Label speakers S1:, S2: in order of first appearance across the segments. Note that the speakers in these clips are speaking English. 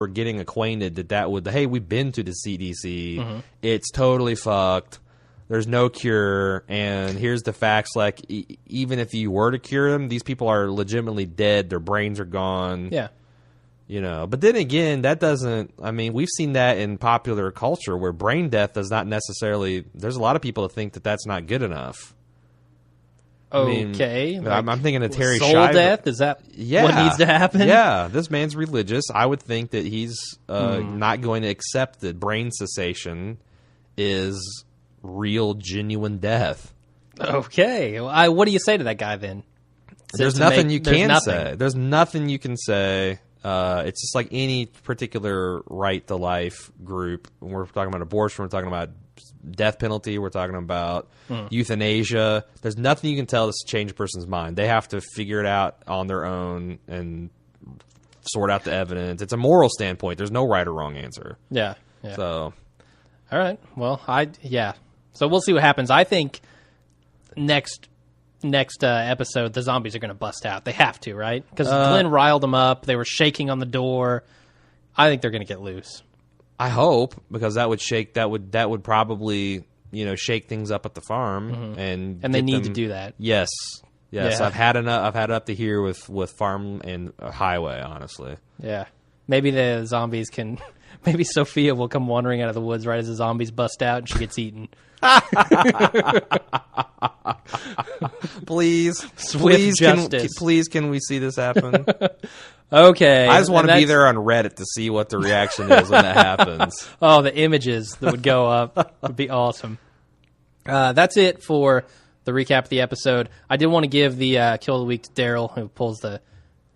S1: we're getting acquainted that would, hey, we've been to the CDC. It's totally fucked. There's no cure, and here's the facts. Like, even if you were to cure them, these people are legitimately dead. Their brains are gone.
S2: Yeah.
S1: You know, but then again, that doesn't. I mean, we've seen that in popular culture where brain death does not necessarily. There's a lot of people that think that that's not good enough.
S2: Okay,
S1: I mean, I'm thinking of Terry
S2: soul
S1: Shiver.
S2: death. Is that what needs to happen?
S1: Yeah, this man's religious. I would think that he's not going to accept that brain cessation is real, genuine death.
S2: Okay, well, what do you say to that guy then?
S1: There's nothing you can say. There's nothing you can say. It's just like any particular right to life group. We're talking about abortion. We're talking about death penalty. We're talking about euthanasia. There's nothing you can tell to change a person's mind. They have to figure it out on their own and sort out the evidence. It's a moral standpoint. There's no right or wrong answer.
S2: Yeah.
S1: So,
S2: all right. Well, So we'll see what happens. I think next episode, the zombies are going to bust out. They have to, right? Because Glenn riled them up. They were shaking on the door. I think they're going to get loose.
S1: I hope, because that would probably, shake things up at the farm and
S2: they need to do that.
S1: Yes.
S2: Yeah.
S1: I've had enough. I've had it up to here with farm and highway. Honestly.
S2: Yeah. Maybe the zombies can. Maybe Sophia will come wandering out of the woods right as the zombies bust out and she gets eaten. Please, can we see this happen? Okay.
S1: I just want to be there on Reddit to see what the reaction is when that happens.
S2: Oh, the images that would go up would be awesome. That's it for the recap of the episode. I did want to give the kill of the week to Daryl, who pulls the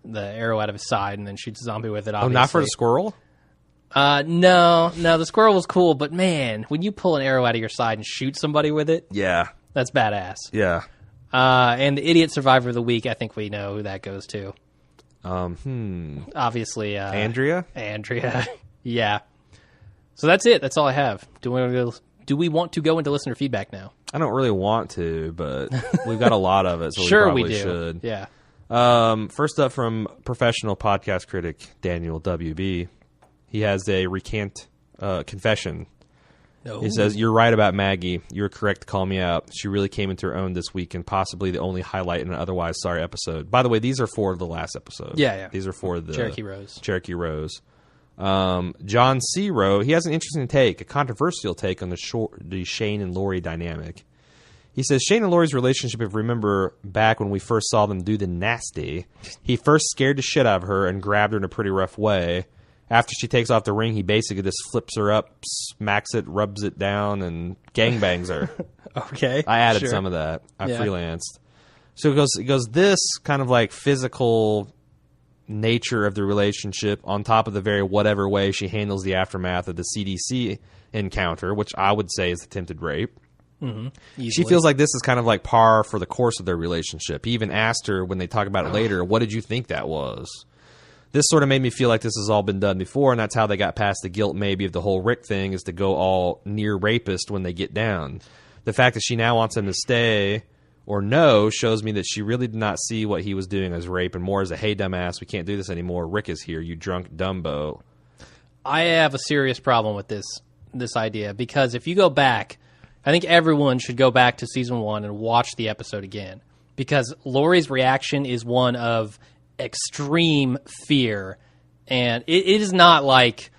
S2: arrow out of his side and then shoots a zombie with it, obviously.
S1: Oh, not for the squirrel?
S2: No, the squirrel was cool, but man, when you pull an arrow out of your side and shoot somebody with it,
S1: yeah,
S2: that's badass.
S1: Yeah.
S2: And the idiot survivor of the week, I think we know who that goes to. Obviously,
S1: Andrea.
S2: Yeah. So that's it. That's all I have. Do we want to go into listener feedback now?
S1: I don't really want to, but we've got a lot of it, so
S2: sure
S1: we probably
S2: we do.
S1: should.
S2: Yeah.
S1: First up from professional podcast critic Daniel WB. He has a recant confession.
S2: No.
S1: He says, "You're right about Maggie. You're correct to call me out. She really came into her own this week and possibly the only highlight in an otherwise sorry episode." By the way, these are for the last episode.
S2: Yeah.
S1: These are for the
S2: Cherokee Rose.
S1: John C. Rowe, he has an interesting take, a controversial take on the Shane and Lori dynamic. He says, Shane and Lori's relationship, if you remember back when we first saw them do the nasty, he first scared the shit out of her and grabbed her in a pretty rough way. After she takes off the ring, he basically just flips her up, smacks it, rubs it down, and gangbangs her.
S2: Okay.
S1: I added some of that. I freelanced. So it goes this kind of like physical nature of the relationship on top of the very whatever way she handles the aftermath of the CDC encounter, which I would say is attempted rape.
S2: Mm-hmm.
S1: She feels like this is kind of like par for the course of their relationship. He even asked her when they talk about it later, what did you think that was? This sort of made me feel like this has all been done before, and that's how they got past the guilt maybe of the whole Rick thing, is to go all near rapist when they get down. The fact that she now wants him to stay or no shows me that she really did not see what he was doing as rape and more as a, hey, dumbass, we can't do this anymore. Rick is here, you drunk Dumbo.
S2: I have a serious problem with this idea, because if you go back, I think everyone should go back to season 1 and watch the episode again, because Lori's reaction is one of extreme fear, and it is not like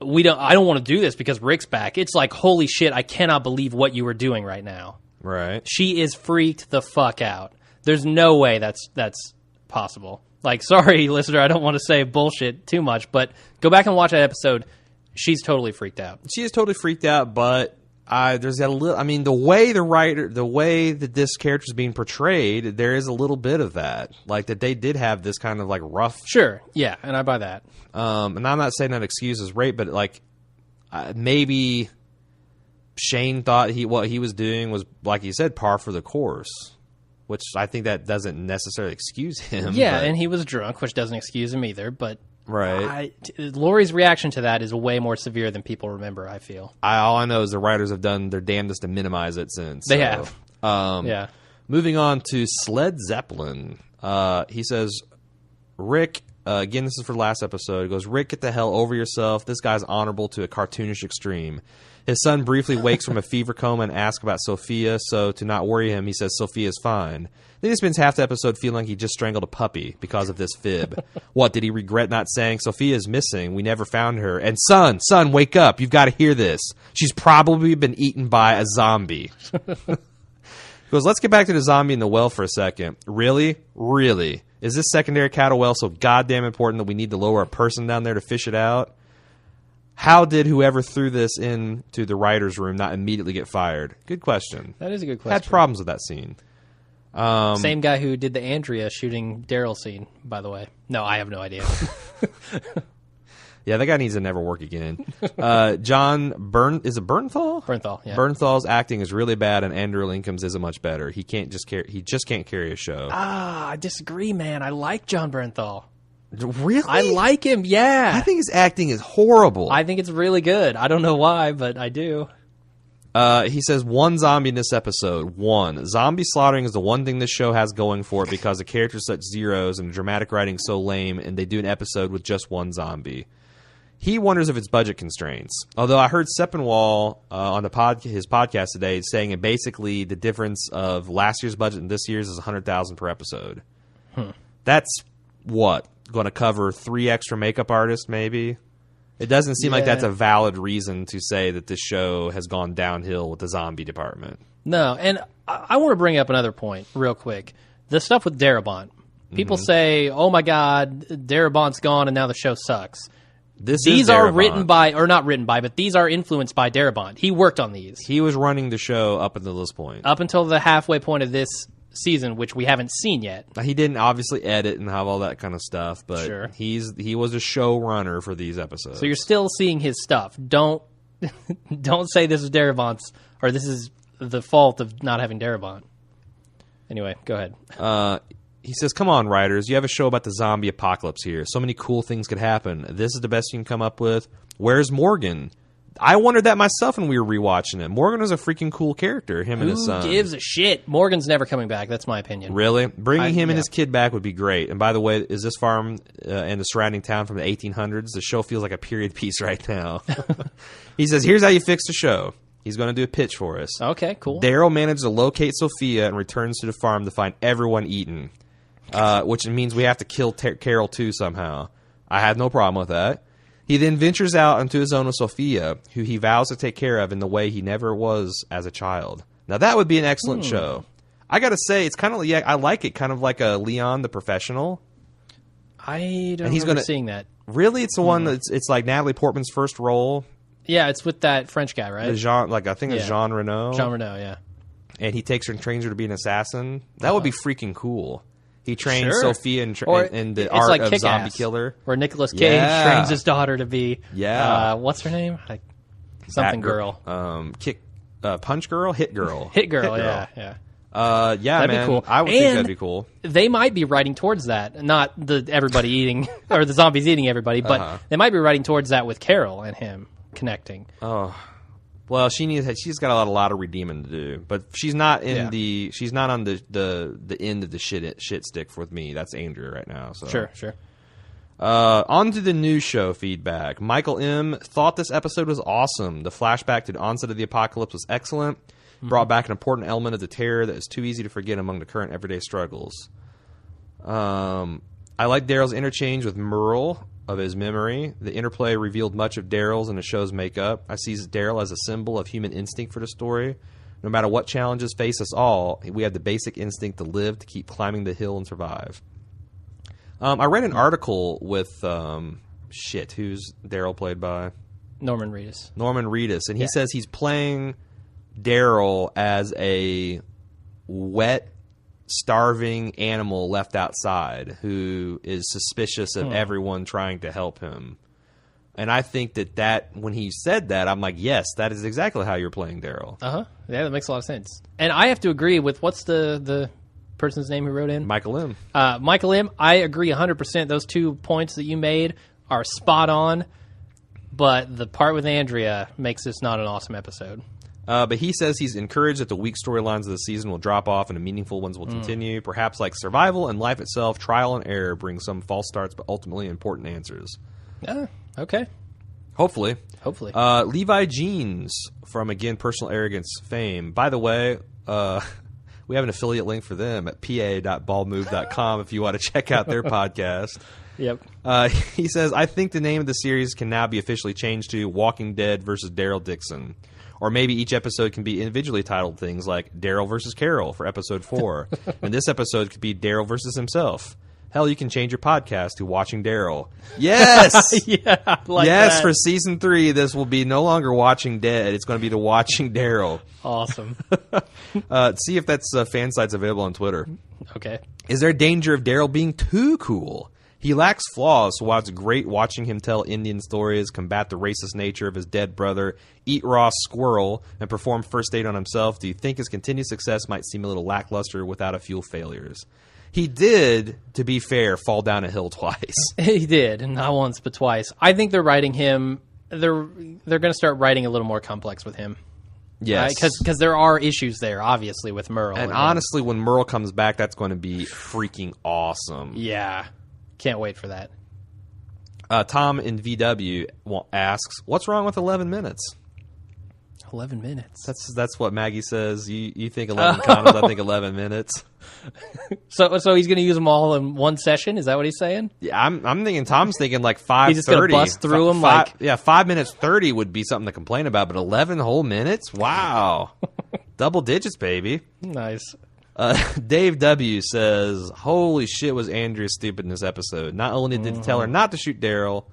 S2: I don't want to do this because Rick's back. It's like, holy shit, I cannot believe what you were doing right now.
S1: Right.
S2: She is freaked the fuck out. There's no way that's possible. Like, sorry, listener, I don't want to say bullshit too much, but go back and watch that episode. She's totally freaked out.
S1: She is totally freaked out, but there's a little. I mean, the way that this character is being portrayed, there is a little bit of that, like that they did have this kind of like rough.
S2: Sure, yeah, and I buy that.
S1: And I'm not saying that excuses rape, but like maybe Shane thought what he was doing was, like he said, par for the course, which I think that doesn't necessarily excuse him.
S2: Yeah, and he was drunk, which doesn't excuse him either, but.
S1: Right.
S2: Lori's reaction to that is way more severe than people remember, I feel.
S1: All I know is the writers have done their damnedest to minimize it since.
S2: They have.
S1: Yeah. Moving on to Sled Zeppelin. He says, Rick, again, this is for last episode. It goes, Rick, get the hell over yourself. This guy's honorable to a cartoonish extreme. His son briefly wakes from a fever coma and asks about Sophia, so to not worry him, he says Sophia's fine. Then he spends half the episode feeling like he just strangled a puppy because of this fib. What, did he regret not saying, Sophia's missing, we never found her, and son, wake up, you've got to hear this. She's probably been eaten by a zombie. He goes, let's get back to the zombie in the well for a second. Really? Really? Is this secondary cattle well so goddamn important that we need to lower a person down there to fish it out? How did whoever threw this into the writer's room not immediately get fired? Good question.
S2: That is a good question.
S1: Had problems with that scene.
S2: Same guy who did the Andrea shooting Daryl scene, by the way. No, I have no idea.
S1: Yeah, that guy needs to never work again. John Bernthal?
S2: Bernthal, yeah.
S1: Bernthal's acting is really bad, and Andrew Lincoln's isn't much better. He just can't carry a show.
S2: I disagree, man. I like John Bernthal.
S1: Really?
S2: I like him, yeah.
S1: I think his acting is horrible.
S2: I think it's really good. I don't know why, but I do.
S1: He says, one zombie in this episode. One. Zombie slaughtering is the one thing this show has going for it because the characters such zeros and the dramatic writing so lame, and they do an episode with just one zombie. He wonders if it's budget constraints. Although I heard Sepinwall on his podcast today saying it basically the difference of last year's budget and this year's is $100,000 per episode. That's what? Going to cover 3 extra makeup artists, maybe? It doesn't seem like that's a valid reason to say that this show has gone downhill with the zombie department.
S2: No, and I want to bring up another point real quick. The stuff with Darabont. People say, oh my God, Darabont's gone and now the show sucks. These are written by, or not written by, but these are influenced by Darabont. He worked on these.
S1: He was running the show up until this point.
S2: Up until the halfway point of this season, which we haven't seen yet.
S1: He didn't obviously edit and have all that kind of stuff, but
S2: sure.
S1: he was a showrunner for these episodes.
S2: So you're still seeing his stuff. Don't say this is Darabont's, or this is the fault of not having Darabont. Anyway, go ahead.
S1: He says, come on, writers. You have a show about the zombie apocalypse here. So many cool things could happen. This is the best you can come up with. Where's Morgan? I wondered that myself when we were rewatching it. Morgan was a freaking cool character, him and his son.
S2: Who gives a shit? Morgan's never coming back. That's my opinion.
S1: Really? Bringing him and his kid back would be great. And by the way, is this farm and the surrounding town from the 1800s? The show feels like a period piece right now. He says, here's how you fix the show. He's going to do a pitch for us.
S2: Okay, cool.
S1: Daryl manages to locate Sophia and returns to the farm to find everyone eaten. Which means we have to kill Carol too somehow. I have no problem with that. He then ventures out into his own with Sophia, who he vows to take care of in the way he never was as a child. Now that would be an excellent show. I gotta say, it's kind of I like it, kind of like a Leon the Professional.
S2: I don't remember seeing that.
S1: Really, it's the one that's it's like Natalie Portman's first role.
S2: Yeah, it's with that French guy, right?
S1: I think it's Jean Reno.
S2: Jean Reno, yeah.
S1: And he takes her and trains her to be an assassin. That would be freaking cool. He trains Sophia in the art
S2: like
S1: of
S2: Kick-Ass,
S1: zombie killer.
S2: Where Nicolas Cage trains his daughter to be, what's her name? Something girl.
S1: Punch girl? Hit girl.
S2: Hit girl, yeah.
S1: That'd
S2: be cool.
S1: I would think that'd be cool.
S2: They might be writing towards that. Not the everybody eating, or the zombies eating everybody, but they might be writing towards that with Carol and him connecting.
S1: Oh. Well, she's got a lot of redeeming to do, but she's not on the end of the shit stick with me. That's Andrea right now. So.
S2: Sure.
S1: On to the news show feedback. Michael M. thought this episode was awesome. The flashback to the onset of the apocalypse was excellent. Brought back an important element of the terror that is too easy to forget among the current everyday struggles. I like Daryl's interchange with Merle of his memory. The interplay revealed much of Daryl's and the show's makeup. I see Daryl as a symbol of human instinct for the story. No matter what challenges face us all, we have the basic instinct to live, to keep climbing the hill and survive. I read an article with who's Daryl played by?
S2: Norman Reedus.
S1: And he says he's playing Daryl as a wet, starving animal left outside who is suspicious of everyone trying to help him. And I think that when he said that, I'm like, yes, that is exactly how you're playing Daryl.
S2: Yeah, that makes a lot of sense. And I have to agree with, what's the person's name who wrote in?
S1: Michael M.
S2: Michael M. I agree 100%. Those 2 points that you made are spot on, but the part with Andrea makes this not an awesome episode.
S1: But he says he's encouraged that the weak storylines of the season will drop off and the meaningful ones will continue. Perhaps like survival and life itself, trial and error bring some false starts, but ultimately important answers.
S2: Okay.
S1: Hopefully.
S2: Levi
S1: Jeans from, again, Personal Arrogance fame. By the way, we have an affiliate link for them at pa.baldmove.com if you want to check out their podcast.
S2: Yep.
S1: He says, I think the name of the series can now be officially changed to Walking Dead versus Daryl Dixon. Or maybe each episode can be individually titled things like Daryl versus Carol for episode 4. And this episode could be Daryl versus himself. Hell, you can change your podcast to Watching Daryl. Yes!
S2: Yeah, I like
S1: yes,
S2: that.
S1: for season 3, this will be no longer Watching Dead. It's going to be the Watching Daryl.
S2: Awesome.
S1: See if that's fan sites available on Twitter.
S2: Okay.
S1: Is there danger of Daryl being too cool? He lacks flaws, so while it's great watching him tell Indian stories, combat the racist nature of his dead brother, eat raw squirrel, and perform first aid on himself, do you think his continued success might seem a little lackluster without a few failures? He did, to be fair, fall down a hill twice.
S2: He did, and not once but twice. I think they're writing him. They're going to start writing a little more complex with him.
S1: Yes,
S2: because there are issues there, obviously, with Merle.
S1: And honestly, when Merle comes back, that's going to be freaking awesome.
S2: Yeah, can't wait for that.
S1: Tom in VW asks, "What's wrong with 11 minutes?"
S2: 11 minutes.
S1: That's what Maggie says. You think 11 condoms, I think 11 minutes.
S2: So he's going to use them all in one session? Is that what he's saying?
S1: Yeah, I'm thinking Tom's thinking like 5:30.
S2: He's just going to bust through them?
S1: 5 minutes 30 would be something to complain about, but 11 whole minutes? Wow. Double digits, baby.
S2: Nice.
S1: Dave W. says, holy shit, was Andrea stupid in this episode. Not only did he tell her not to shoot Daryl,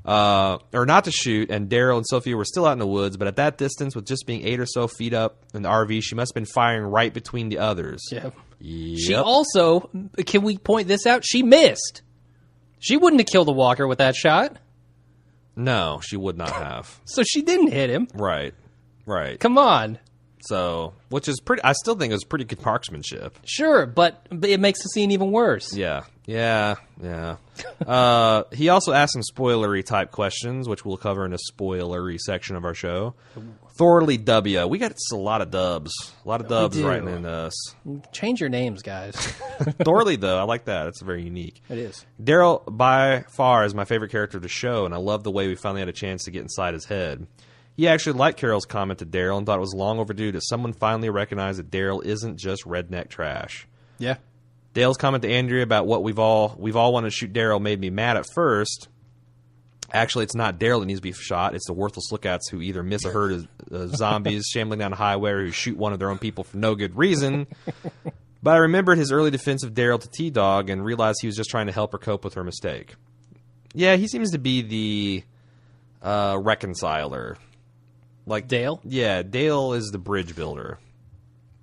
S1: or not to shoot, and Daryl and Sophia were still out in the woods, but at that distance, with just being 8 or so feet up in the RV, she must have been firing right between the others.
S2: Yep.
S1: Yep.
S2: She also, can we point this out? She missed. She wouldn't have killed the walker with that shot.
S1: No, she would not have.
S2: So she didn't hit him.
S1: Right.
S2: Come on.
S1: So, which is pretty, I still think it was pretty good marksmanship.
S2: Sure, but it makes the scene even worse.
S1: Yeah. He also asked some spoilery type questions, which we'll cover in a spoilery section of our show. Thorley W. We got a lot of dubs. A lot of dubs writing in us.
S2: Change your names, guys.
S1: Thorley, though, I like that. It's very unique.
S2: It is.
S1: Daryl, by far, is my favorite character of the show, and I love the way we finally had a chance to get inside his head. He actually liked Carol's comment to Daryl and thought it was long overdue that someone finally recognized that Daryl isn't just redneck trash.
S2: Yeah.
S1: Dale's comment to Andrea about what we've all wanted to shoot Daryl made me mad at first. Actually, it's not Daryl that needs to be shot. It's the worthless lookouts who either miss a herd of zombies shambling down a highway or who shoot one of their own people for no good reason. But I remembered his early defense of Daryl to T-Dog and realized he was just trying to help her cope with her mistake. Yeah, he seems to be the reconciler. Like
S2: Dale?
S1: Yeah, Dale is the bridge builder.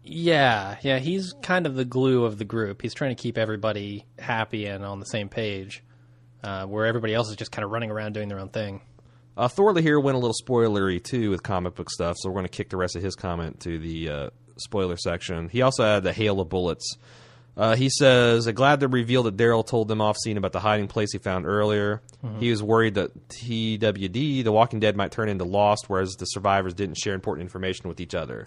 S2: Yeah, he's kind of the glue of the group. He's trying to keep everybody happy and on the same page, where everybody else is just kind of running around doing their own thing.
S1: Thorley here went a little spoilery, too, with comic book stuff, so we're going to kick the rest of his comment to the spoiler section. He also had the hail of bullets. He says, glad to reveal that Daryl told them off-scene about the hiding place he found earlier. Mm-hmm. He was worried that TWD, The Walking Dead, might turn into Lost, whereas the survivors didn't share important information with each other.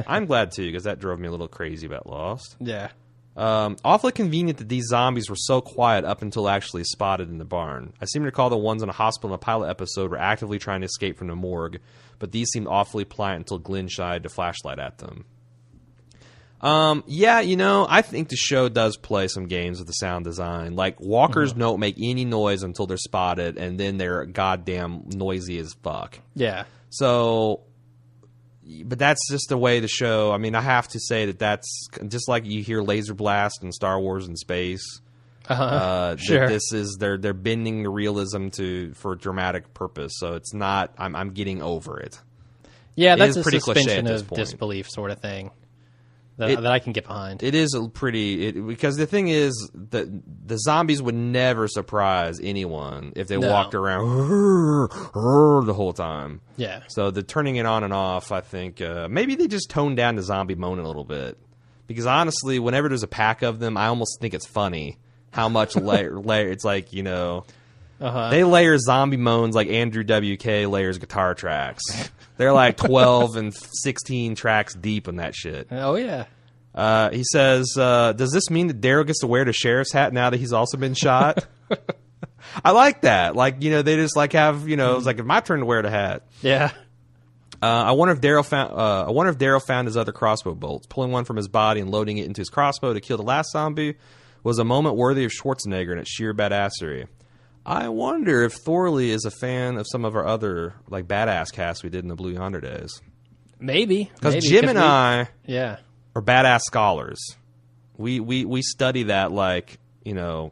S1: I'm glad, too, because that drove me a little crazy about Lost.
S2: Yeah.
S1: Awfully convenient that these zombies were so quiet up until actually spotted in the barn. I seem to recall the ones in a hospital in the pilot episode were actively trying to escape from the morgue, but these seemed awfully pliant until Glenn shied a flashlight at them. Yeah, I think the show does play some games with the sound design. Like, walkers don't make any noise until they're spotted, and then they're goddamn noisy as fuck.
S2: Yeah.
S1: So, but that's just the way the show, I mean, I have to say that's just like you hear laser blast in Star Wars in space.
S2: Sure.
S1: This is, they're bending the realism for dramatic purpose, so it's not, I'm getting over it.
S2: Yeah, that's a
S1: pretty
S2: suspension of disbelief sort of thing. That I can get behind. It is
S1: because the thing is that the zombies would never surprise anyone if they walked around the whole time.
S2: Yeah.
S1: So the turning it on and off, I think maybe they just toned down the zombie moaning a little bit. Because honestly, whenever there's a pack of them, I almost think it's funny how much later it's like, They layer zombie moans like Andrew WK layers guitar tracks. They're like 12 and 16 tracks deep in that shit.
S2: Oh, yeah.
S1: He says, does this mean that Daryl gets to wear the sheriff's hat now that he's also been shot? I like that. Like, you know, they just like have, you know, it's like, it's my turn to wear the hat.
S2: Yeah.
S1: I wonder if Daryl found his other crossbow bolts. Pulling one from his body and loading it into his crossbow to kill the last zombie was a moment worthy of Schwarzenegger and its sheer badassery. I wonder if Thorley is a fan of some of our other like badass casts we did in the Blue Yonder days.
S2: Maybe.
S1: Because Jim and I
S2: are
S1: badass scholars. We study that like, you know...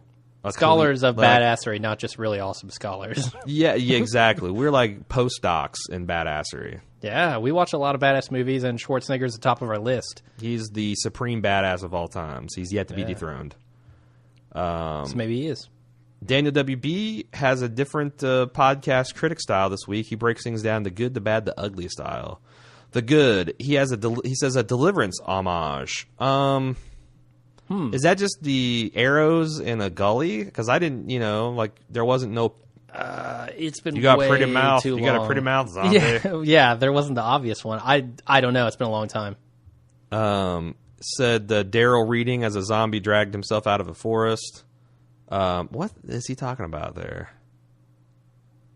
S2: Scholars of badassery, not just really awesome scholars.
S1: yeah, exactly. We're like postdocs in badassery.
S2: Yeah, we watch a lot of badass movies, and Schwarzenegger's the top of our list.
S1: He's the supreme badass of all times. He's yet to be dethroned.
S2: So maybe he is.
S1: Daniel WB has a different podcast critic style this week. He breaks things down the good, the bad, the ugly style. The good, he says a Deliverance homage. Is that just the arrows in a gully? Because I didn't, you know, like there wasn't no.
S2: It's been
S1: you got
S2: way
S1: a pretty mouth.
S2: Too
S1: you
S2: long.
S1: got a pretty mouth, zombie.
S2: Yeah, there wasn't the obvious one. I don't know. It's been a long time.
S1: Said Daryl reading as a zombie dragged himself out of a forest. What is he talking about there?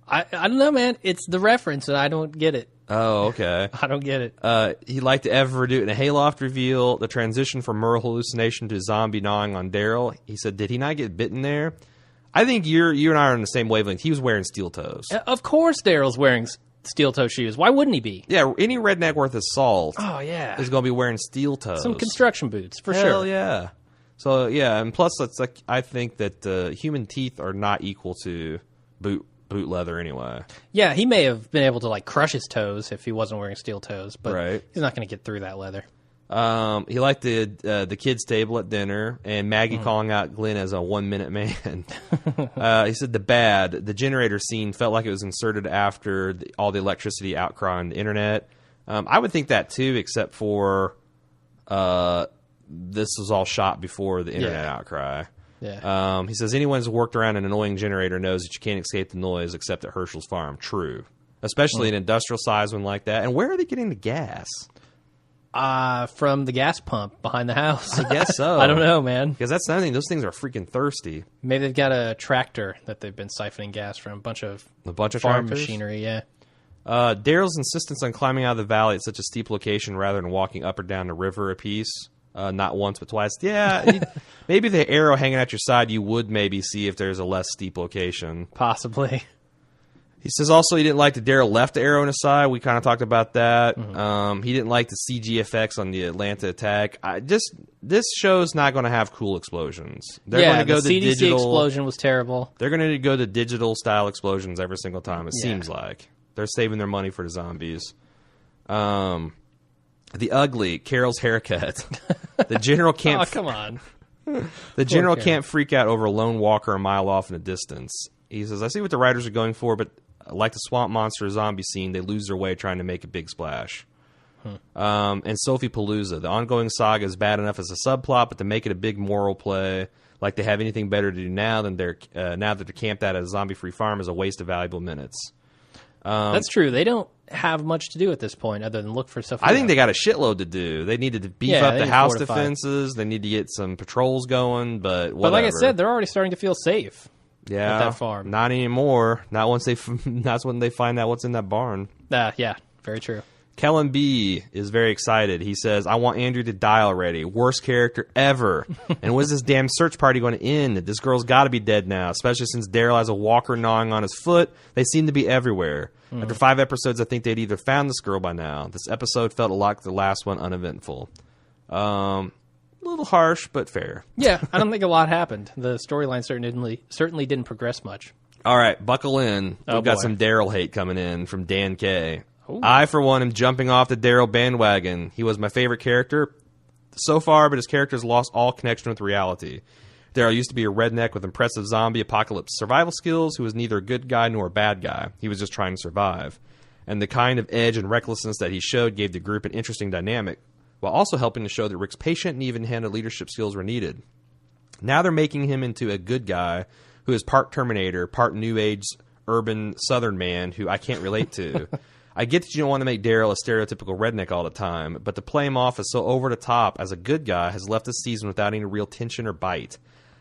S2: I don't know, man. It's the reference, and I don't get it.
S1: Oh, okay.
S2: I don't get it.
S1: He'd like to ever do it in a Hayloft reveal, the transition from Merle hallucination to zombie gnawing on Daryl. He said, did he not get bitten there? I think you and I are on the same wavelength. He was wearing steel toes.
S2: Of course Daryl's wearing steel toe shoes. Why wouldn't he be?
S1: Yeah, any redneck worth his salt is going to be wearing steel toes.
S2: Some construction boots, for
S1: Hell
S2: sure.
S1: Yeah. So, yeah, and plus, it's like I think that human teeth are not equal to boot leather anyway.
S2: Yeah, he may have been able to like crush his toes if he wasn't wearing steel toes, but he's not going to get through that leather.
S1: He liked the kids' table at dinner and Maggie calling out Glenn as a 1 minute man. He said the generator scene felt like it was inserted after all the electricity outcry on the internet. I would think that too, except for this was all shot before the internet outcry.
S2: Yeah.
S1: He says anyone who's worked around an annoying generator knows that you can't escape the noise except at Herschel's farm. True. Especially an industrial size one like that. And where are they getting the gas?
S2: From the gas pump behind the house.
S1: I guess so.
S2: I don't know, man.
S1: Because that's another thing. Those things are freaking thirsty.
S2: Maybe they've got a tractor that they've been siphoning gas from. A bunch of farm
S1: tractors?
S2: machinery, yeah.
S1: Daryl's insistence on climbing out of the valley at such a steep location rather than walking up or down the river a piece. Not once, but twice. Yeah, maybe the arrow hanging at your side, you would maybe see if there's a less steep location.
S2: Possibly.
S1: He says also he didn't like that Daryl left the arrow in his side. We kind of talked about that. He didn't like the CG effects on the Atlanta attack. This show's not going to have cool explosions. They're going to go
S2: the
S1: the
S2: CDC
S1: digital
S2: explosion was terrible.
S1: They're going to go the digital style explosions every single time. It seems like they're saving their money for the zombies. The ugly Carol's haircut. The general can't.
S2: Oh, come on.
S1: The general can't freak out over a lone walker a mile off in the distance. He says, I see what the writers are going for, but like the swamp monster zombie scene, they lose their way trying to make a big splash. And Sophie Palooza. The ongoing saga is bad enough as a subplot, but to make it a big moral play, like they have anything better to do now than now that they're camped out at a zombie-free farm, is a waste of valuable minutes.
S2: That's true. They don't have much to do at this point other than look for stuff.
S1: I think they got a shitload to do. They needed to beef up the house defenses. They need to get some patrols going, but whatever.
S2: But like I said, they're already starting to feel safe.
S1: Yeah,
S2: at that farm.
S1: Not anymore. Not once that's when they find out what's in that barn.
S2: Yeah, very true.
S1: Kellen B is very excited. He says, I want Andrew to die already. Worst character ever. And when's this damn search party going to end? This girl's got to be dead now, especially since Daryl has a walker gnawing on his foot. They seem to be everywhere. After 5 episodes, I think they'd either found this girl by now. This episode felt a lot like the last one, uneventful. A little harsh, but fair.
S2: Yeah, I don't think a lot happened. The storyline certainly didn't progress much.
S1: All right, buckle in. We've got some Daryl hate coming in from Dan K. Ooh. I, for one, am jumping off the Daryl bandwagon. He was my favorite character so far, but his character has lost all connection with reality. Daryl used to be a redneck with impressive zombie apocalypse survival skills who was neither a good guy nor a bad guy. He was just trying to survive. And the kind of edge and recklessness that he showed gave the group an interesting dynamic, while also helping to show that Rick's patient and even-handed leadership skills were needed. Now they're making him into a good guy who is part Terminator, part New Age urban Southern man who I can't relate to. I get that you don't want to make Daryl a stereotypical redneck all the time, but to play him off as so over the top as a good guy has left this season without any real tension or bite.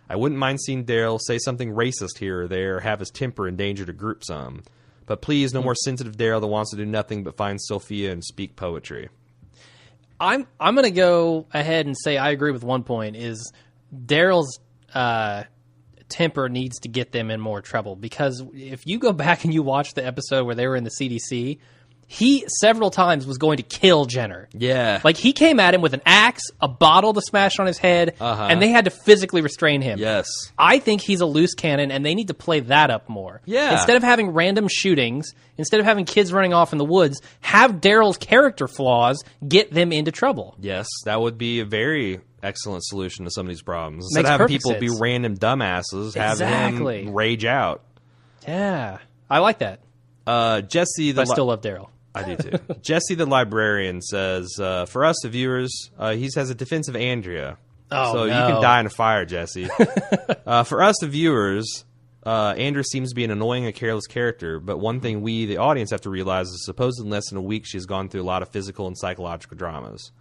S1: I wouldn't mind seeing Daryl say something racist here or there, or have his temper endanger the group some. But please, no more sensitive Daryl that wants to do nothing but find Sophia and speak poetry.
S2: I'm going to go ahead and say I agree with one point, is Daryl's temper needs to get them in more trouble, because if you go back and you watch the episode where they were in the CDC, he several times was going to kill Jenner.
S1: Yeah.
S2: Like, he came at him with an axe, a bottle to smash on his head, and they had to physically restrain him.
S1: Yes.
S2: I think he's a loose cannon, and they need to play that up more.
S1: Yeah.
S2: Instead of having random shootings, instead of having kids running off in the woods, have Daryl's character flaws get them into trouble.
S1: Yes, that would be a very excellent solution to some of these problems. Instead
S2: Makes
S1: of having
S2: perfect
S1: people be
S2: sense.
S1: random dumbasses, have
S2: Exactly.
S1: him rage out.
S2: Yeah. I like that.
S1: Jesse,
S2: But I still love Daryl.
S1: I do too. Jesse the librarian says, for us, the viewers, he has a defense of Andrea.
S2: Oh,
S1: so
S2: no.
S1: you can die in a fire, Jesse. For us, the viewers, Andrea seems to be an annoying and careless character, but one thing we, the audience, have to realize is supposedly in less than a week she's gone through a lot of physical and psychological dramas.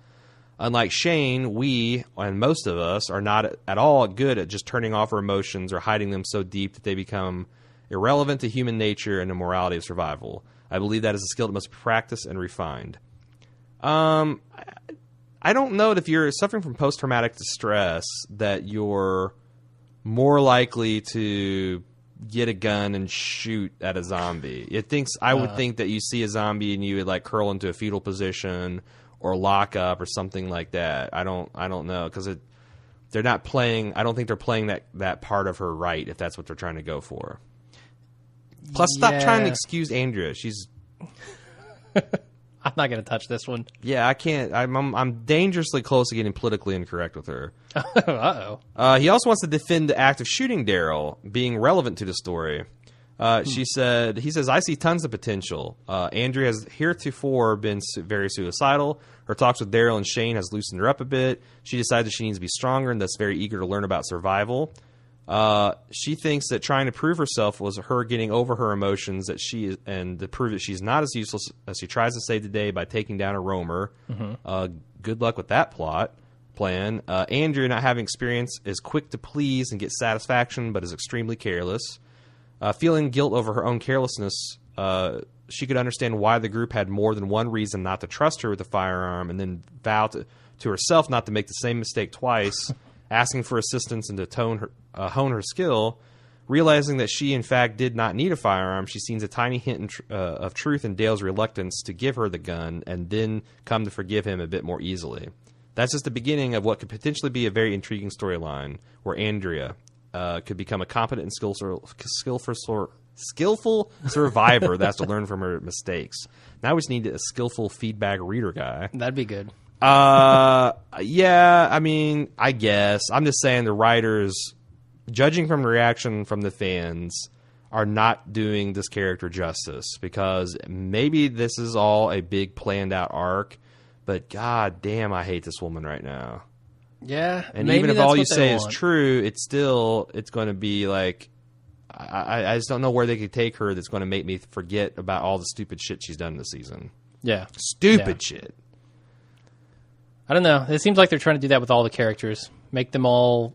S1: Unlike Shane, we, and most of us, are not at all good at just turning off our emotions or hiding them so deep that they become irrelevant to human nature and the morality of survival. I believe that is a skill that must be practiced and refined. I don't know that if you're suffering from post-traumatic distress that you're more likely to get a gun and shoot at a zombie. I would think that you see a zombie and you would like curl into a fetal position or lock up or something like that. I don't know, because they're not playing. I don't think they're playing that part of her right, if that's what they're trying to go for. Plus, stop trying to excuse Andrea. She's.
S2: I'm not going to touch this one.
S1: Yeah, I can't. I'm dangerously close to getting politically incorrect with her.
S2: Uh-oh.
S1: He also wants to defend the act of shooting Daryl being relevant to the story. He says, I see tons of potential. Andrea has heretofore been very suicidal. Her talks with Daryl and Shane has loosened her up a bit. She decides that she needs to be stronger and thus very eager to learn about survival. She thinks that trying to prove herself was her getting over her emotions and to prove that she's not as useless as she tries to save the day by taking down a roamer. Good luck with that plan. Andrea, not having experience, is quick to please and get satisfaction, but is extremely careless. Feeling guilt over her own carelessness, she could understand why the group had more than one reason not to trust her with a firearm, and then vow to herself not to make the same mistake twice, asking for assistance and to hone her skill. Realizing that she, in fact, did not need a firearm, she sees a tiny hint of truth in Dale's reluctance to give her the gun, and then come to forgive him a bit more easily. That's just the beginning of what could potentially be a very intriguing storyline, where Andrea could become a competent and skillful survivor that has to learn from her mistakes. Now we just need a skillful feedback reader guy.
S2: That'd be good.
S1: Yeah, I mean, I guess. I'm just saying the writers, judging from the reaction from the fans, are not doing this character justice, because maybe this is all a big planned out arc, but god damn, I hate this woman right now.
S2: Yeah,
S1: and even if all you say is true, it's going to be like, I just don't know where they could take her that's going to make me forget about all the stupid shit she's done this season.
S2: Yeah.
S1: Stupid shit.
S2: I don't know. It seems like they're trying to do that with all the characters. Make them all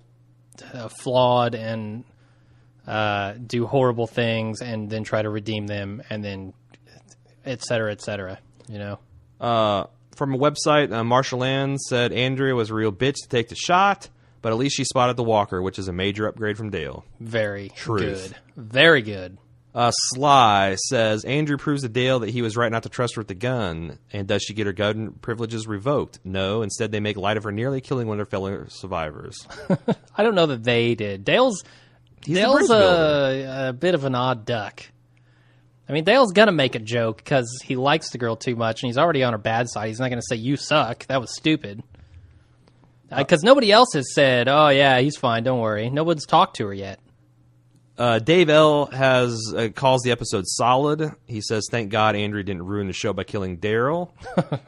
S2: flawed and do horrible things, and then try to redeem them, and then et cetera, you know?
S1: From a website, Marshall Land said Andrea was a real bitch to take the shot, but at least she spotted the walker, which is a major upgrade from Dale.
S2: Very
S1: Truth.
S2: good. Very good.
S1: Sly says Andrew proves to Dale that he was right not to trust her with the gun. And does she get her gun privileges revoked? No. Instead, they make light of her nearly killing one of her fellow survivors.
S2: I don't know that they did. Dale's a bit of an odd duck. I mean, Dale's going to make a joke because he likes the girl too much, and he's already on her bad side. He's not going to say, you suck. That was stupid. Because nobody else has said, oh, yeah, he's fine, don't worry. No one's talked to her yet.
S1: Dave L. calls the episode solid. He says, thank God Andrew didn't ruin the show by killing Daryl.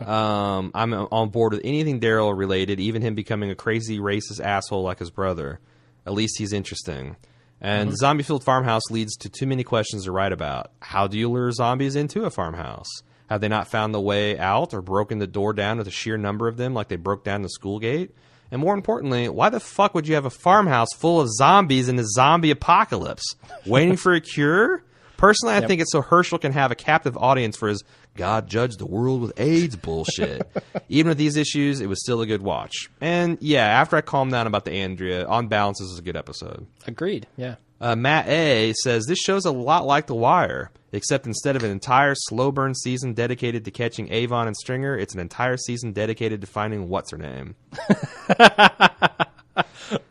S1: I'm on board with anything Daryl related, even him becoming a crazy racist asshole like his brother. At least he's interesting. And the zombie-filled farmhouse leads to too many questions to write about. How do you lure zombies into a farmhouse? Have they not found the way out or broken the door down with a sheer number of them like they broke down the school gate? And more importantly, why the fuck would you have a farmhouse full of zombies in a zombie apocalypse? Waiting for a cure? Personally, I think it's so Herschel can have a captive audience for his God judged the world with AIDS bullshit. Even with these issues, it was still a good watch. And yeah, after I calmed down about the Andrea, on balance, this is a good episode.
S2: Agreed, yeah.
S1: Matt A. says, this show's a lot like The Wire, except instead of an entire slow burn season dedicated to catching Avon and Stringer, it's an entire season dedicated to finding what's-her-name.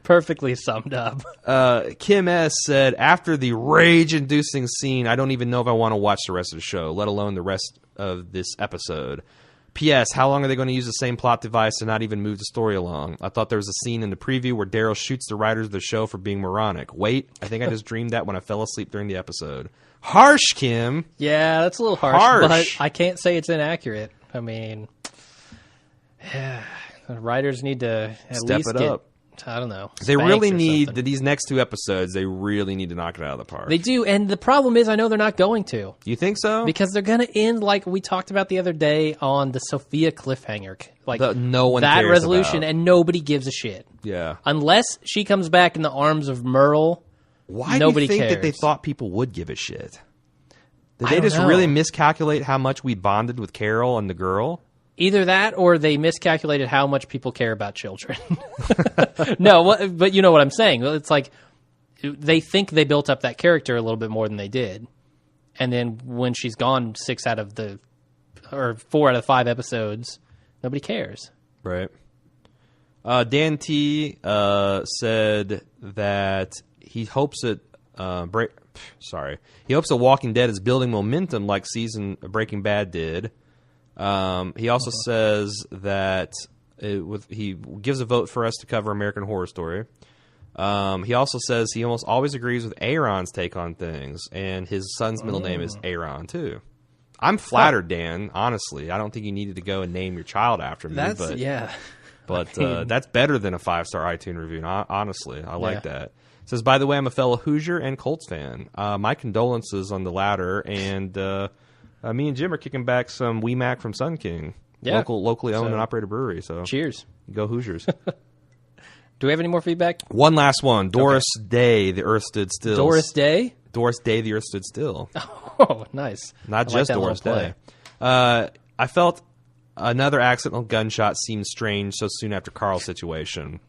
S2: Perfectly summed up.
S1: Kim S. said, after the rage-inducing scene, I don't even know if I want to watch the rest of the show, let alone the rest of this episode. P.S. How long are they going to use the same plot device to not even move the story along? I thought there was a scene in the preview where Daryl shoots the writers of the show for being moronic. Wait, I think I just dreamed that when I fell asleep during the episode. Harsh, Kim.
S2: Yeah, that's a little harsh. But I can't say it's inaccurate. I mean, the writers need to at
S1: Step
S2: least
S1: it
S2: get,
S1: up.
S2: I don't know.
S1: They really need,
S2: something.
S1: these next two episodes, they really need to knock it out of the park.
S2: They do, and the problem is I know they're not going to.
S1: You think so?
S2: Because they're going to end like we talked about the other day on the Sophia cliffhanger. Like
S1: no one
S2: that
S1: cares
S2: resolution,
S1: about.
S2: and nobody gives a shit.
S1: Yeah.
S2: Unless she comes back in the arms of Merle,
S1: Why
S2: nobody
S1: do you think
S2: cares.
S1: that they thought people would give a shit? Did
S2: I
S1: they
S2: don't
S1: just
S2: know.
S1: really miscalculate how much we bonded with Carol and the girl?
S2: Either that or they miscalculated how much people care about children. No, but you know what I'm saying. It's like they think they built up that character a little bit more than they did. And then when she's gone 4 out of the 5 episodes, nobody cares.
S1: Right. Dan T said that he hopes that he hopes that Walking Dead is building momentum like season Breaking Bad did. He also says that he gives a vote for us to cover American Horror Story. He also says he almost always agrees with Aaron's take on things, and his son's middle name is Aaron, too. I'm flattered, Dan, honestly. I don't think you needed to go and name your child after me. But that's better than a 5-star iTunes review, honestly. I like that. Says, by the way, I'm a fellow Hoosier and Colts fan. My condolences on the latter, and me and Jim are kicking back some Wee Mac from Sun King, locally owned and operated brewery. So
S2: cheers.
S1: Go Hoosiers.
S2: Do we have any more feedback?
S1: One last one. Doris Day, The Earth Stood Still.
S2: Doris Day?
S1: Doris Day, The Earth Stood Still.
S2: Oh, nice.
S1: Not just Doris Day. I felt another accidental gunshot seemed strange so soon after Carl's situation.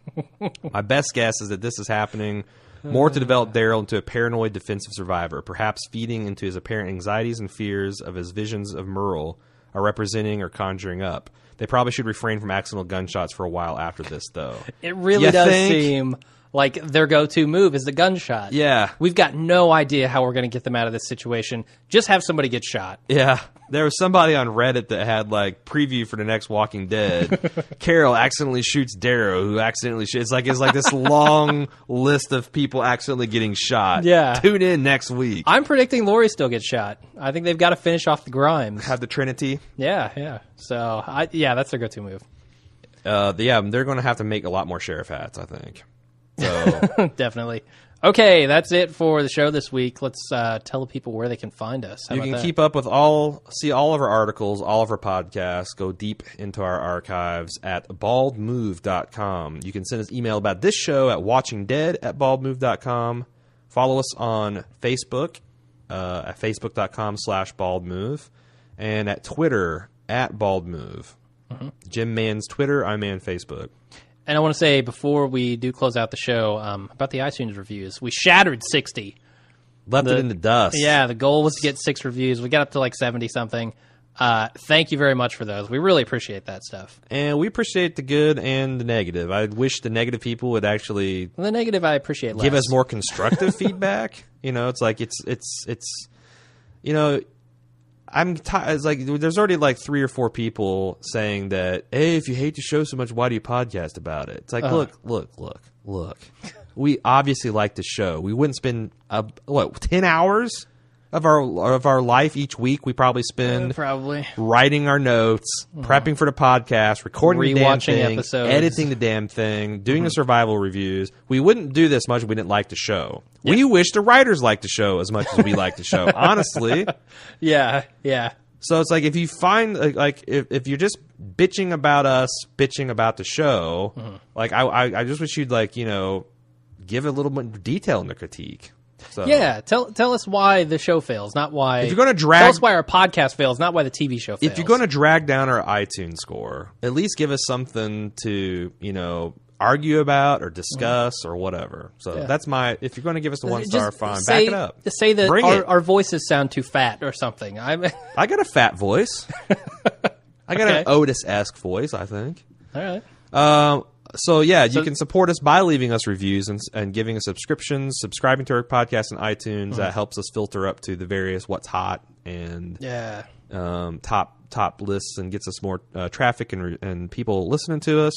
S1: My best guess is that this is happening more to develop Daryl into a paranoid defensive survivor, perhaps feeding into his apparent anxieties and fears of his visions of Merle are representing or conjuring up. They probably should refrain from accidental gunshots for a while after this, though.
S2: It really does seem like their go-to move is the gunshot.
S1: Yeah.
S2: We've got no idea how we're going to get them out of this situation. Just have somebody get shot.
S1: Yeah. There was somebody on Reddit that had, like, preview for the next Walking Dead. Carol accidentally shoots Darrow, who accidentally shoots. It's like this long list of people accidentally getting shot.
S2: Yeah.
S1: Tune in next week.
S2: I'm predicting Lori still gets shot. I think they've got to finish off the Grimes.
S1: Have the Trinity.
S2: Yeah. So, that's their go-to move.
S1: They're going to have to make a lot more sheriff hats, I think. So
S2: Definitely. Okay, that's it for the show this week. Let's tell the people where they can find us.
S1: You can keep up with see all of our articles, all of our podcasts, go deep into our archives at baldmove.com. You can send us email about this show at watchingdead@baldmove.com. Follow us on Facebook at facebook.com/baldmove and at Twitter at baldmove. Mm-hmm. Jim Mann's Twitter, I man Facebook.
S2: And I want to say, before we do close out the show, about the iTunes reviews. We shattered 60.
S1: Left it in the dust.
S2: Yeah, the goal was to get 6 reviews. We got up to like 70-something. Thank you very much for those. We really appreciate that stuff.
S1: And we appreciate the good and the negative. I wish the negative people would actually...
S2: The negative I appreciate less.
S1: Give us more constructive feedback. You know, it's like, it's you know... It's like there's already like 3 or 4 people saying that, hey, if you hate the show so much, why do you podcast about it? It's like, look. We obviously like the show. We wouldn't spend 10 hours of our life each week. We probably spend
S2: probably
S1: writing our notes, prepping for the podcast, recording the damn
S2: Rewatching
S1: thing,
S2: episodes.
S1: editing the damn thing, doing the survival reviews. We wouldn't do this much if we didn't like the show. We wish the writers liked the show as much as we like the show, honestly.
S2: Yeah.
S1: So it's like if you find like if you're just bitching about us, bitching about the show, like I just wish you'd like give a little bit detail in the critique. So
S2: Yeah, tell us why the show fails, not why.
S1: if you're going to drag,
S2: tell us why our podcast fails, not why the TV show fails.
S1: if you're going to drag down our iTunes score, at least give us something to argue about or discuss or whatever. So that's my. If you're going to give us the 1-star, fine, back it up.
S2: Just say that
S1: Bring it.
S2: our voices sound too fat or something.
S1: I got a fat voice. I got an Otis-esque voice, I think.
S2: All right.
S1: So you can support us by leaving us reviews and giving us subscriptions, subscribing to our podcast on iTunes. That helps us filter up to the various what's hot and top lists and gets us more traffic and people listening to us.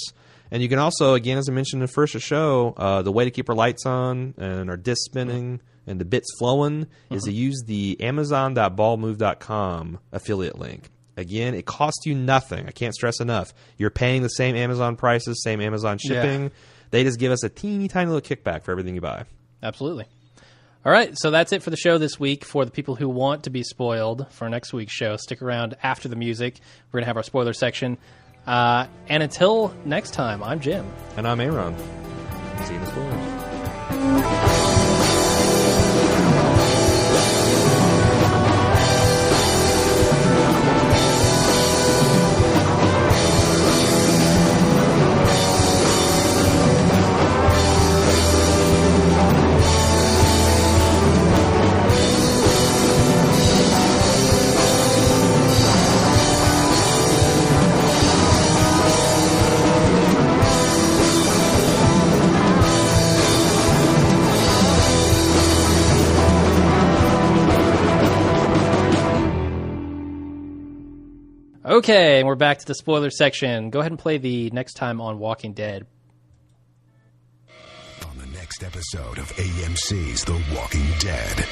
S1: And you can also, again, as I mentioned in the first show, the way to keep our lights on and our disc spinning and the bits flowing is to use the Amazon.ballmove.com affiliate link. Again, it costs you nothing. I can't stress enough. You're paying the same Amazon prices, same Amazon shipping. They just give us a teeny tiny little kickback for everything you buy.
S2: Absolutely. All right, so that's it for the show this week. For the people who want to be spoiled for next week's show, stick around after the music. We're going to have our spoiler section. And until next time, I'm Jim.
S1: And I'm Aaron. See you in the spoilers.
S2: Okay, and we're back to the spoiler section. Go ahead and play the next time on Walking Dead.
S3: On the next episode of AMC's The Walking Dead.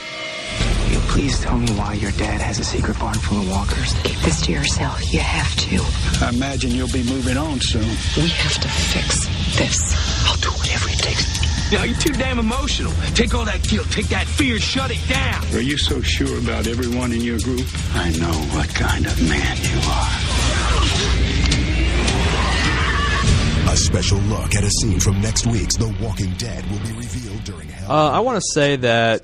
S4: Will you please tell me why your dad has a secret barn full of walkers?
S5: Keep this to yourself. You have to.
S6: I imagine you'll be moving on soon.
S5: We have to fix this.
S4: I'll do whatever it takes. Now, you're too damn emotional. Take all that guilt, take that fear, shut it down.
S6: Are you so sure about everyone in your group? I know what kind of man you are.
S3: A special look at a scene from next week's The Walking Dead will be revealed during Hell.
S1: I want to say that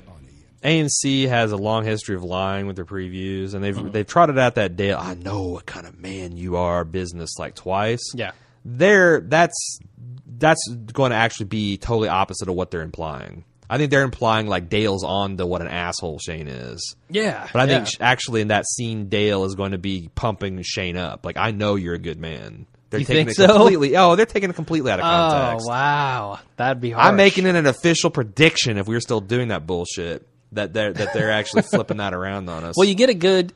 S1: AMC has a long history of lying with their previews, and they've trotted out that Dale, I know what kind of man you are business like twice.
S2: Yeah.
S1: That's going to actually be totally opposite of what they're implying. I think they're implying like Dale's on to what an asshole Shane is.
S2: Yeah.
S1: But I think actually in that scene, Dale is going to be pumping Shane up. Like, I know you're a good man. They're
S2: You
S1: taking
S2: think
S1: it
S2: so?
S1: completely. Oh, they're taking it completely out of context.
S2: Oh, wow. That'd be harsh.
S1: I'm making it an official prediction if we're still doing that bullshit that they're actually flipping that around on us.
S2: Well, you get a good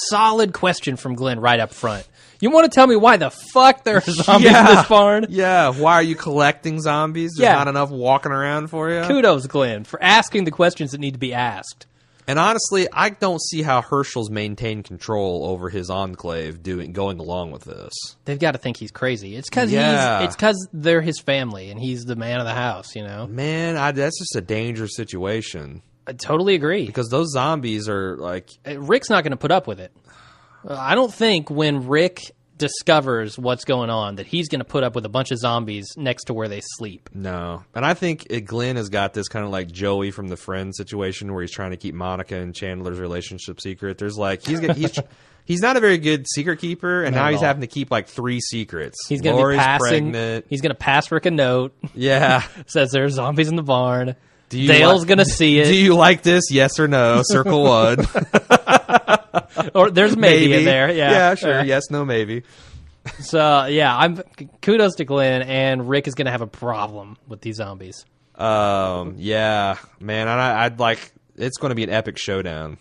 S2: solid question from Glenn right up front. You want to tell me why the fuck there are zombies in this barn?
S1: Yeah, why are you collecting zombies? There's not enough walking around for you?
S2: Kudos, Glenn, for asking the questions that need to be asked.
S1: And honestly, I don't see how Herschel's maintained control over his enclave going along with this.
S2: They've got to think he's crazy. It's because they're his family and he's the man of the house, you know?
S1: Man, that's just a dangerous situation.
S2: I totally agree.
S1: Because those zombies are like...
S2: Rick's not going to put up with it. I don't think when Rick discovers what's going on that he's going to put up with a bunch of zombies next to where they sleep.
S1: No. And I think Glenn has got this kind of like Joey from the Friends situation where he's trying to keep Monica and Chandler's relationship secret. There's like, he's not a very good secret keeper, and now he's having to keep like 3 secrets.
S2: He's going to be passing.
S1: Pregnant.
S2: He's going to pass Rick a note.
S1: Yeah.
S2: Says there's zombies in the barn. Dale's going to see it.
S1: Do you like this? Yes or no? Circle 1.
S2: Or there's maybe in there.
S1: Yeah, sure. Yes, no, maybe.
S2: So, yeah, kudos to Glenn, and Rick is going to have a problem with these zombies.
S1: Yeah, man, I'd like, it's going to be an epic showdown.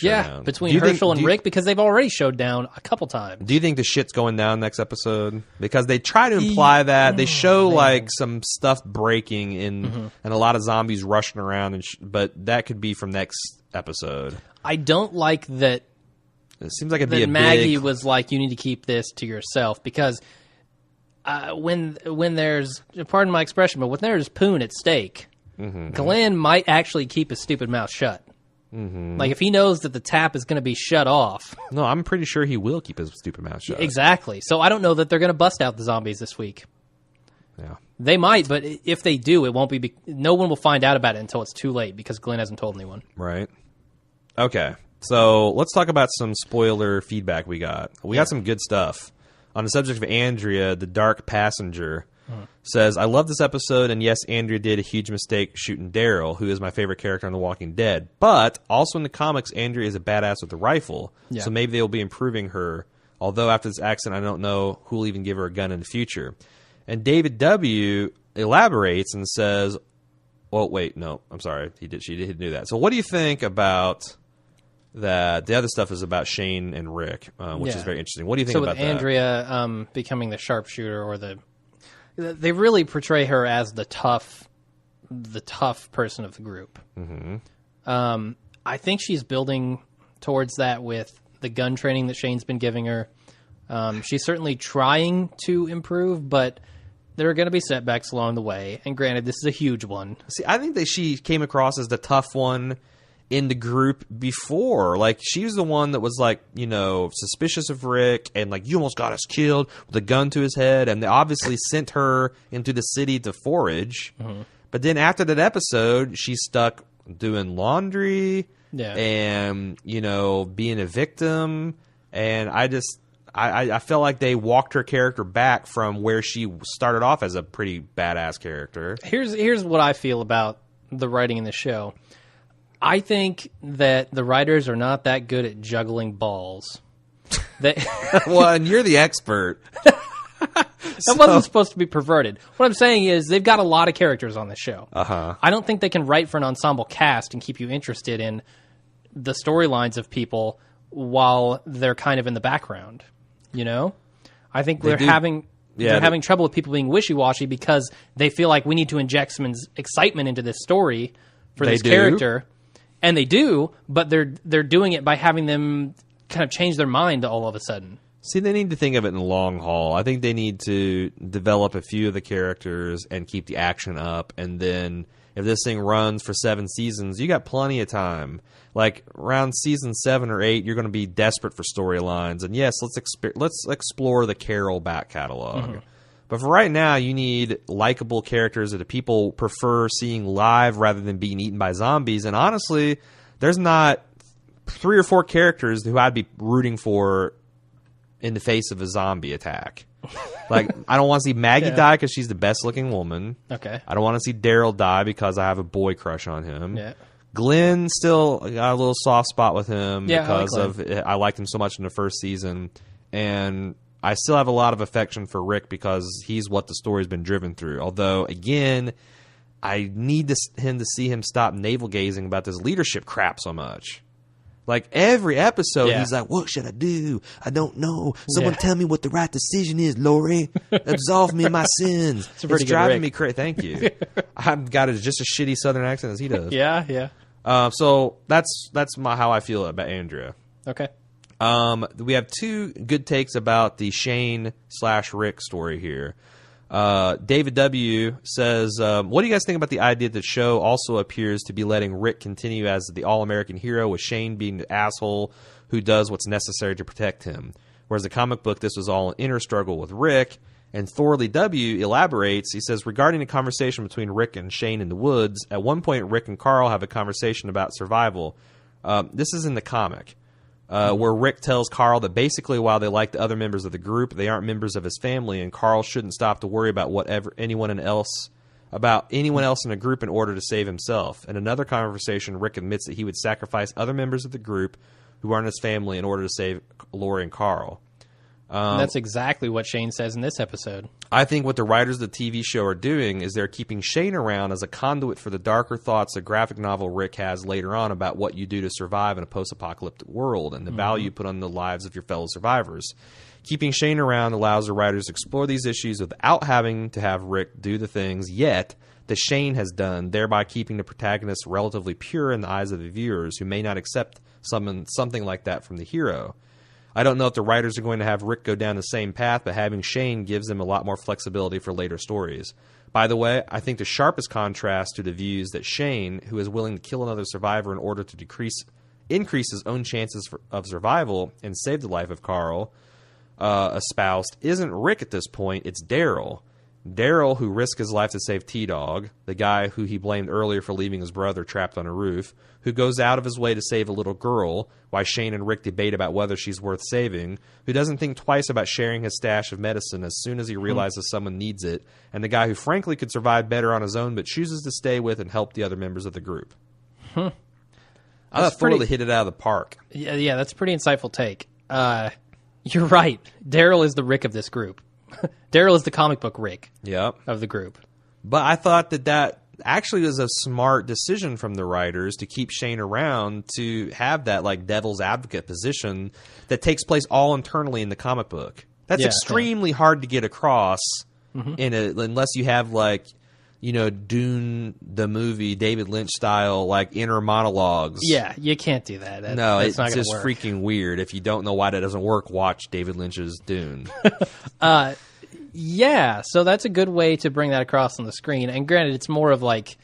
S2: Yeah, between Herschel and Rick, because they've already showed down a couple times.
S1: Do you think the shit's going down next episode? Because they try to imply that. They show like some stuff breaking and a lot of zombies rushing around, but that could be from next episode.
S2: I don't like that.
S1: It seems like it'd be a
S2: Maggie
S1: big...
S2: was like, you need to keep this to yourself, because when there's, pardon my expression, but when there's poon at stake, Glenn might actually keep his stupid mouth shut. Like, if he knows that the tap is going to be shut off.
S1: No, I'm pretty sure he will keep his stupid mouth shut.
S2: Exactly. So I don't know that they're going to bust out the zombies this week.
S1: Yeah.
S2: They might, but if they do, it won't be. No one will find out about it until it's too late, because Glenn hasn't told anyone.
S1: Right. Okay. So let's talk about some spoiler feedback we got. We got some good stuff. On the subject of Andrea, the Dark Passenger says, I love this episode, and yes, Andrea did a huge mistake shooting Daryl, who is my favorite character on The Walking Dead. But also in the comics, Andrea is a badass with a rifle, so maybe they will be improving her. Although after this accident, I don't know who will even give her a gun in the future. And David W. elaborates and says, well, wait, no, I'm sorry. She didn't do that. So what do you think about that? The other stuff is about Shane and Rick, which is very interesting. What do you think about that?
S2: So with Andrea becoming the sharpshooter, or they really portray her as the tough person of the group. I think she's building towards that with the gun training that Shane's been giving her. She's certainly trying to improve, but there are going to be setbacks along the way. And granted, this is a huge one.
S1: See, I think that she came across as the tough one in the group before. Like, she was the one that was, like, you know, suspicious of Rick, and, like, you almost got us killed with a gun to his head. And they obviously sent her into the city to forage. But then after that episode, she's stuck doing laundry and, you know, being a victim. And I felt like they walked her character back from where she started off as a pretty badass character.
S2: Here's what I feel about the writing in the show. I think that the writers are not that good at juggling balls.
S1: Well, and you're the expert.
S2: That wasn't supposed to be perverted. What I'm saying is they've got a lot of characters on the show. I don't think they can write for an ensemble cast and keep you interested in the storylines of people while they're kind of in the background. You know? I think they're having trouble with people being wishy-washy because they feel like we need to inject some excitement into this story for this character. And they do, but they're doing it by having them kind of change their mind all of a sudden.
S1: See, they need to think of it in the long haul. I think they need to develop a few of the characters and keep the action up. And then if this thing runs for 7 seasons, you got plenty of time. Like, around season 7 or 8, you're going to be desperate for storylines. And yes, let's explore the Carol back catalog. But for right now, you need likable characters that the people prefer seeing live rather than being eaten by zombies. And honestly, there's not 3 or 4 characters who I'd be rooting for in the face of a zombie attack. Like, I don't want to see Maggie die because she's the best-looking woman.
S2: Okay.
S1: I don't want to see Daryl die because I have a boy crush on him.
S2: Yeah.
S1: Glenn still got a little soft spot with him because I liked him so much in the first season. And I still have a lot of affection for Rick because he's what the story's been driven through. Although, again, I need him to see him stop navel-gazing about this leadership crap so much. Like, every episode, he's like, what should I do? I don't know. Someone tell me what the right decision is, Lori. Absolve me of my sins. It's driving me crazy. Thank you. I've got just a shitty Southern accent as he does.
S2: Yeah.
S1: So that's how I feel about Andrea.
S2: Okay.
S1: We have 2 good takes about the Shane/Rick story here. David W. says, what do you guys think about the idea that the show also appears to be letting Rick continue as the all-American hero, with Shane being the asshole who does what's necessary to protect him? Whereas the comic book, this was all an inner struggle with Rick. And Thorley W. elaborates. He says, regarding the conversation between Rick and Shane in the woods, at one point Rick and Carl have a conversation about survival. This is in the comic. Where Rick tells Carl that basically while they like the other members of the group, they aren't members of his family, and Carl shouldn't stop to worry about anyone else in the group in order to save himself. In another conversation, Rick admits that he would sacrifice other members of the group who aren't his family in order to save Lori and Carl.
S2: And that's exactly what Shane says in this episode.
S1: I think what the writers of the TV show are doing is they're keeping Shane around as a conduit for the darker thoughts the graphic novel Rick has later on about what you do to survive in a post-apocalyptic world and the value you put on the lives of your fellow survivors. Keeping Shane around allows the writers to explore these issues without having to have Rick do the things yet that Shane has done, thereby keeping the protagonist relatively pure in the eyes of the viewers who may not accept something like that from the hero. I don't know if the writers are going to have Rick go down the same path, but having Shane gives them a lot more flexibility for later stories. By the way, I think the sharpest contrast to the views that Shane, who is willing to kill another survivor in order to increase his own chances of survival and save the life of Carl, espoused, isn't Rick at this point, it's Daryl. Daryl, who risked his life to save T-Dog, the guy who he blamed earlier for leaving his brother trapped on a roof, who goes out of his way to save a little girl, while Shane and Rick debate about whether she's worth saving, who doesn't think twice about sharing his stash of medicine as soon as he realizes someone needs it, and the guy who frankly could survive better on his own but chooses to stay with and help the other members of the group. I thought Thor hit it out of the park.
S2: Yeah, that's a pretty insightful take. You're right. Daryl is the Rick of this group. Daryl is the comic book Rick of the group.
S1: But I thought that actually was a smart decision from the writers to keep Shane around to have that like devil's advocate position that takes place all internally in the comic book. That's extremely hard to get across unless you have like, you know, Dune the movie, David Lynch style, like inner monologues.
S2: Yeah, you can't do that.
S1: It's
S2: not
S1: just
S2: work.
S1: freaking weird. If you don't know why that doesn't work, watch David Lynch's Dune.
S2: Yeah, so that's a good way to bring that across on the screen. And granted, it's more of like,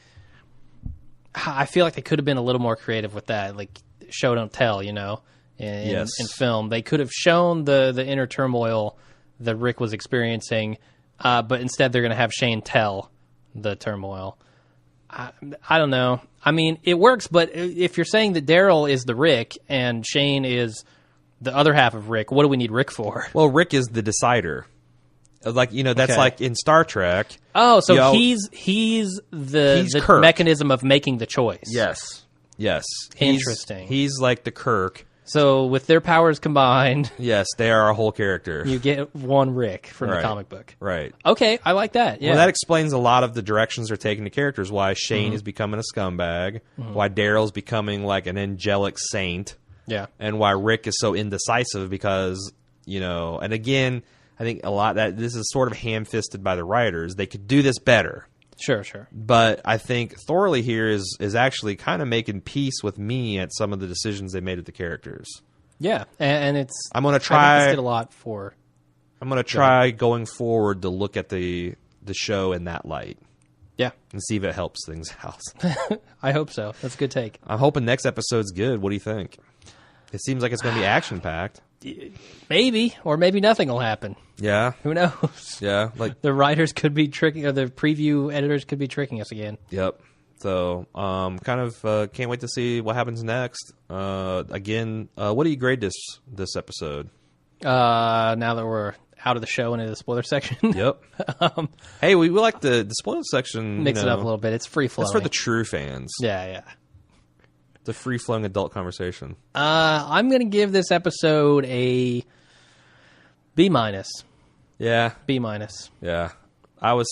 S2: I feel like they could have been a little more creative with that, like show don't tell, you know, in film. They could have shown the inner turmoil that Rick was experiencing, but instead they're going to have Shane tell the turmoil. I don't know. I mean, it works, but if you're saying that Daryl is the Rick and Shane is the other half of Rick, what do we need Rick for?
S1: Well, Rick is the decider. Like, you know, that's like in Star Trek.
S2: Oh, so he's the mechanism of making the choice.
S1: Yes.
S2: Interesting.
S1: He's like the Kirk.
S2: So with their powers combined,
S1: yes, they are a whole character.
S2: You get one Rick from the comic book.
S1: Right.
S2: Okay, I like that. Yeah.
S1: Well, that explains a lot of the directions they're taking the characters. Why Shane is becoming a scumbag. Why Daryl's becoming like an angelic saint.
S2: Yeah.
S1: And why Rick is so indecisive because, you know, and again, I think a lot that this is sort of ham-fisted by the writers. They could do this better.
S2: Sure.
S1: But I think Thorley here is actually kind of making peace with me at some of the decisions they made with the characters.
S2: Yeah, and it's.
S1: I'm going to try.
S2: I think this did a lot for.
S1: I'm going to try going forward to look at the show in that light.
S2: Yeah,
S1: and see if it helps things out.
S2: I hope so. That's a good take.
S1: I'm hoping next episode's good. What do you think? It seems like it's going to be action-packed.
S2: Maybe, or maybe nothing will happen.
S1: Yeah.
S2: Who knows?
S1: Yeah. Like
S2: the writers could be tricking, or the preview editors could be tricking us again.
S1: Yep. So, kind of can't wait to see what happens next. Again, what do you grade this episode?
S2: Now that we're out of the show and into the spoiler section.
S1: Yep. Hey, we like the spoiler section.
S2: Mix it up a little bit. It's free flowing.
S1: That's for the true fans.
S2: Yeah.
S1: The free flowing adult conversation.
S2: I'm going to give this episode a B-.
S1: Yeah.
S2: B-.
S1: Yeah. I was